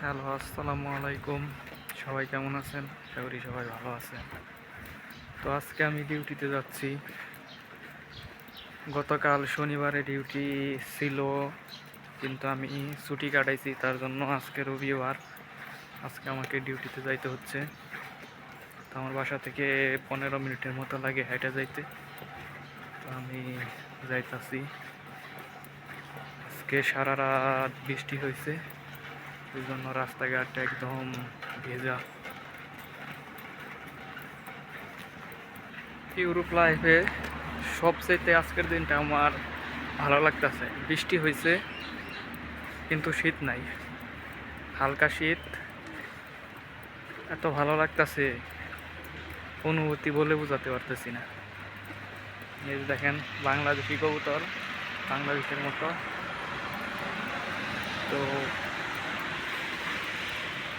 Hello, আসসালামু আলাইকুম। সবাই কেমন আছেন? আশা করি সবাই ভালো আছেন। তো আজকে আমি ডিউটিতে যাচ্ছি। গতকাল শনিবারে ডিউটি ছিল, কিন্তু আমি ছুটি কাটাইছি, তার জন্য আজকে রবিবার। আজকে আমাকে ডিউটিতে যাইতে হচ্ছে। তো আমার বাসা থেকে 15 মিনিটের মতো লাগে হেঁটে যাইতে। তো আমি যাইতাছি। আজকে সারা রাত বৃষ্টি হয়েছে, এই জন্য রাস্তাঘাট একদম ভেজা। ইউরোপ লাইফে সবচেয়ে আজকের দিনটা আমার ভালো লাগতেছে। বৃষ্টি হয়েছে কিন্তু শীত নাই, হালকা শীত। এত ভালো লাগতেছে, অনুভূতি বলে বোঝাতে পারতেছি না। এই যে দেখেন, বাংলাদেশি কবুতর, বাংলাদেশের মতো। তো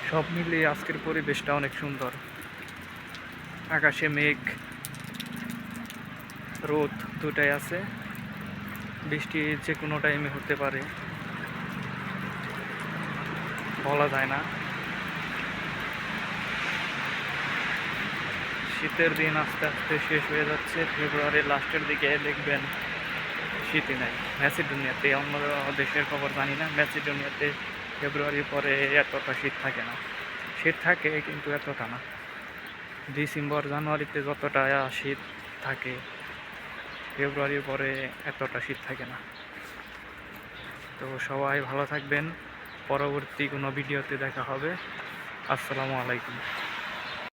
সব মিলিয়ে আজকের পরিবেশটা অনেক সুন্দর। আকাশে মেঘ, রোদ দুটাই আছে। বৃষ্টি যে কোনো টাইমে হতে পারে, বলা যায় না। শীতের দিন আস্তে আস্তে শেষ হয়ে যাচ্ছে। ফেব্রুয়ারির লাস্টের দিকে দেখবেন শীতই নাই। ম্যাসিডোনিয়াতে, অন্য দেশের খবর জানি না, ম্যাসিডোনিয়াতে ফেব্রুয়ারির পরে এতটা শীত থাকে না। শীত থাকে কিন্তু এতটা না। ডিসেম্বর জানুয়ারিতে যতটা শীত থাকে, ফেব্রুয়ারির পরে এতটা শীত থাকে না। তো সবাই ভালো থাকবেন। পরবর্তী কোনো ভিডিওতে দেখা হবে। আসসালামু আলাইকুম।